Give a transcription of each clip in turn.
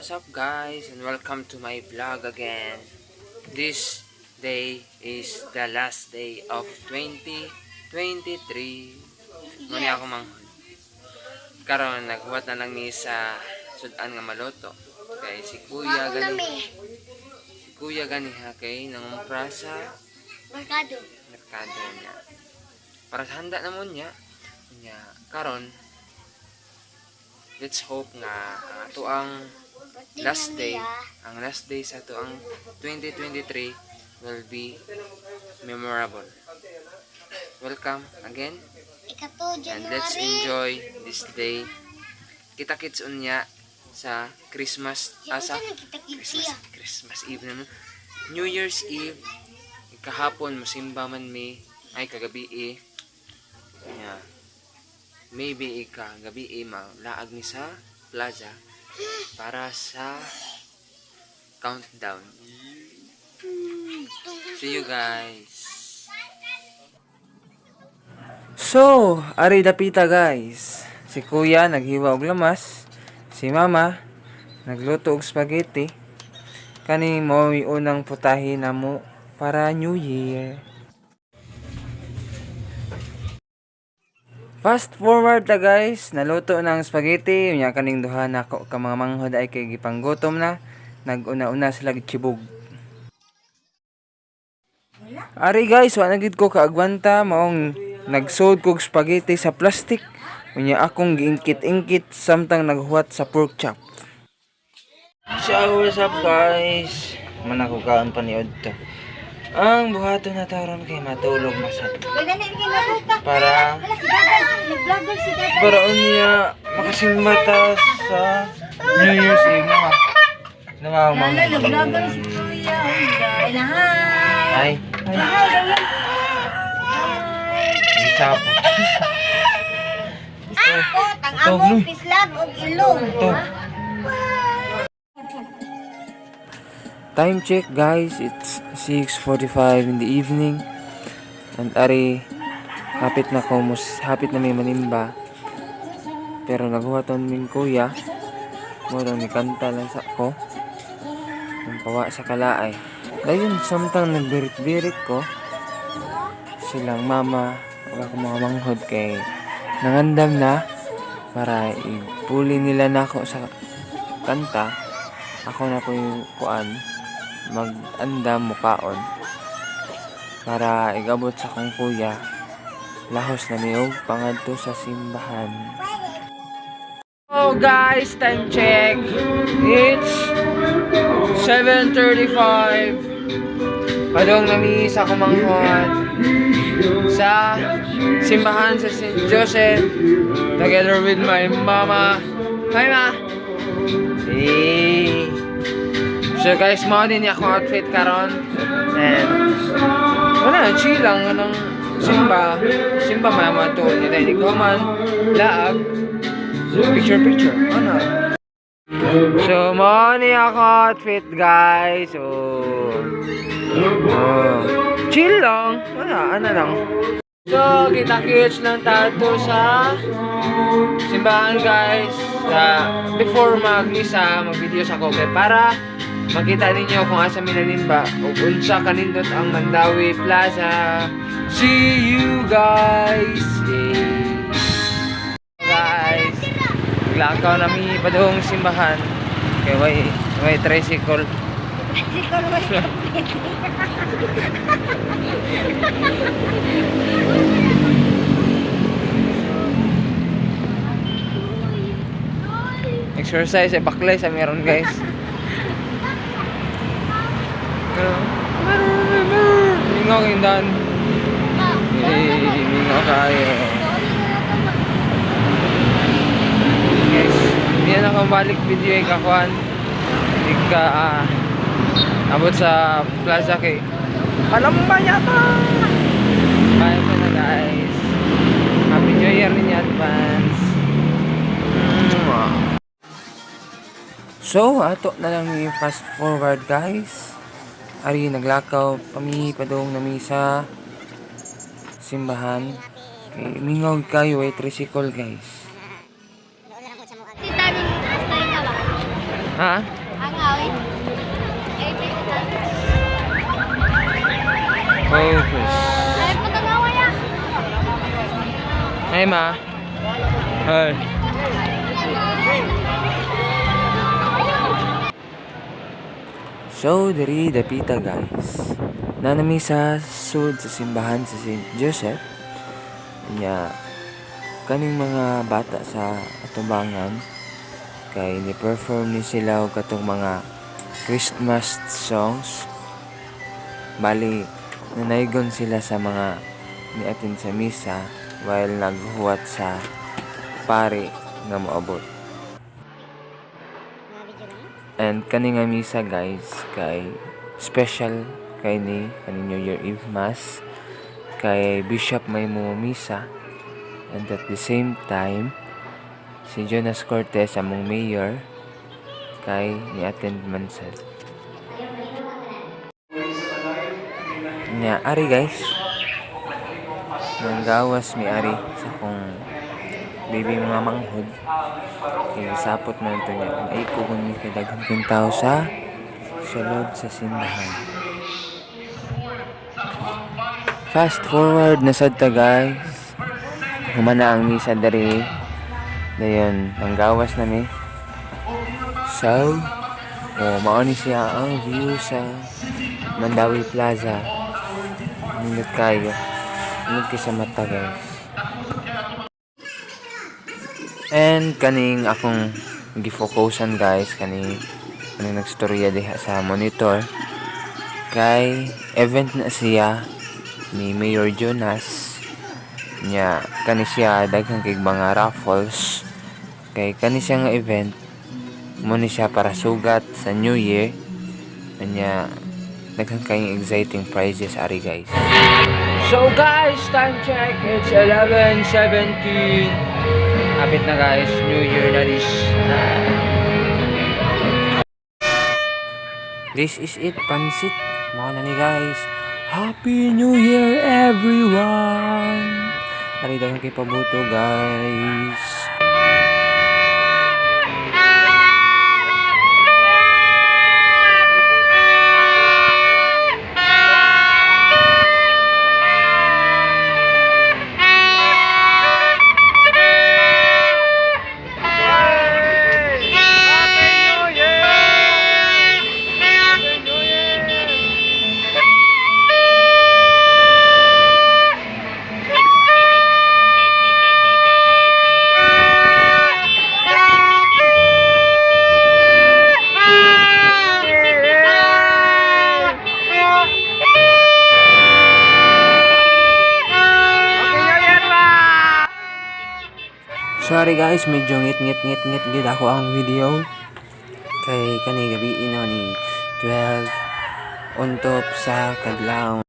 What's up guys, and welcome to my vlog again. This day is the last day of 2023. Muni ako manghod. Karon naghuwat na lang ni sa sudan nga maloto. Kay si Kuya ganiha kay nangumpra sa merkado niya. Para sa handa namon niya. Karon let's hope nga ato ang last day sa ato ang 2023 will be memorable. Welcome again, and let's enjoy this day. Kita-kits unya sa Christmas Christmas Eve naman, New Year's Eve. Kahapon musimba man mi ay kagabi maybe gabi laag ni sa plaza para sa countdown. See you guys. So, ari dapita guys. Si Kuya naghiwa og lamas, si Mama nagluto og spaghetti. Kani mo unang putahin namo para New Year. Fast forward ta guys, naluto ng spaghetti, unya kaning duha na ka mga manghod ay kay gipanggutom na, naguna-una sila gitsibog. Ari guys, wa na gid ko kaagwanta maong nagsud kog spaghetti sa plastic. Unya akong giingkit-ingkit samtang naghuwat sa pork chop. So, what's up guys? Manako kaon paniod to. Ang buhaton na taron kay matulog masad. Para unya makasimata sa New Year's Eve na. Namamang. Vlogger si Kuya. Hi. Isa po. Ako, tang-among pislag og ilong. Time check guys, it's 6:45 in the evening. And ari hapit na may manimba. Pero naghuwaton min Kuya. Mo ni kanta lang sa ko. Ang pawa sa kalaay. Dayon samtang nagbirit-birit ko, silang Mama ug ako mga manghod kay nangandam na para ipuli nila nako sa kanta. Ako na po yung mag-andam mukaon para igabot sa kong Kuya lahos na niyog pangadto sa simbahan. Oh guys, time check, it's 7:35. Padong nami sa kumanghod sa simbahan sa St. Joseph together with my Mama. Hi Ma. So guys, mao din akong outfit karon. And wala, chill lang anong simba mama to ni dahil ko man laag picture ano. So mao ni ako outfit guys. So chill lang, ano lang. So kita-kits lang tato sa simbahan guys. Before mag-misa, mag-videos ako kay para makita ninyo kung asa minanimba o unsa kanindot ang Mandawi Plaza. See you guys. Guys, naglakaw nami padung simbahan kay way tricycle. Exercise ay baklay sa meron guys. Mingaw kindan. Mingaw kayo. Guys, hindi na akong balik video ay kakuan. Hindi ka abot sa plaza kay alam ba yata. Bye po na guys. Happy New Year ninyo advance. So, ato na lang ni fast forward guys. Ari naglakaw padung nami sa simbahan. Kay mingaw kayo ay tricycle guys. Ha? Ang awit. Focus. Ay, pagkagawa yan. Hey, ma. Hey. So, diri dapita guys. Nanami sa sud sa simbahan sa St. Joseph. Nya kaning mga bata sa atubangan kay ni-perform ni sila og katong mga Christmas songs. Bali, nanaygon sila sa mga ni-attend sa misa while naghuwat sa pari nga moabot. And kani nga misa guys kay special kay ni kaning New Year Eve Mass kay Bishop may mo misa, and at the same time si Jonas Cortez among mayor kay ni-attend man sad. Nya ari guys, nanggawas mi ari sa kong baby mga manghod kay sapot man ito niya ay kugun mi kay daghan kong tao sa sulod sa simbahan. Fast forward na sad ta guys, humana ang misa diri dayon nanggawas na mi. So mao ni siya ang view sa Mandawi Plaza. Nindot kayo, nindot kayo sa mata guys. And kaning akong gifokusan guys, kaning nagstorya diha sa monitor kay event na siya ni Mayor Jonas. Nya kani siya daghang kay mga raffles kay kani siya nga event mo ni siya para sugat sa New Year. Nya daghang kay exciting prizes ari guys. So guys, time check, it's 11:17. Hapit na guys, New Year na this. This is it, pansit. Mga na ni guys. Happy New Year everyone. Ari daghang kay pabuto guys. Sorry guys, medyo ngit gid ako ang video. Kay kani gabi ino ni 12 on top sa kadlaw.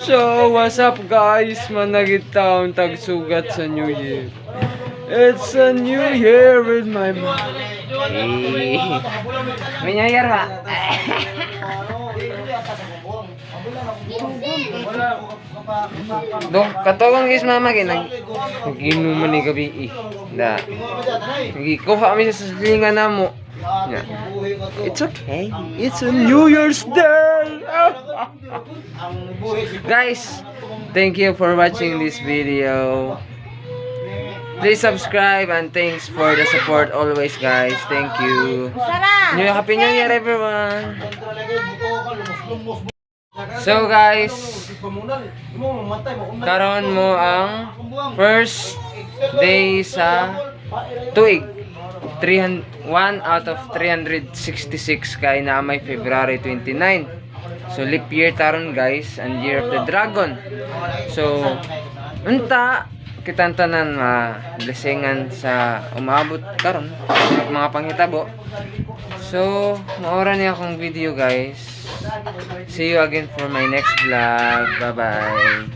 So, what's up guys? Managit taon tagsugat sa New Year. It's a new year with my mom. Hey. May New Year ba? Dok, katawang guys mama nag-inuman ni gabi da. Nagikuha kami sa silingan namo. Yeah. It's okay. It's a New Year's Day. Guys, thank you for watching this video. Please subscribe and thanks for the support always guys. Thank you. Happy New Year everyone. So guys, karon mo ang first day sa tuig. 1 out of 366 kay na may February 29. So leap year taron guys, and year of the dragon. So unta kitang tanan blessingan sa umabot karon mga panghitabo. So maora ni akong video guys. See you again for my next vlog. Bye bye.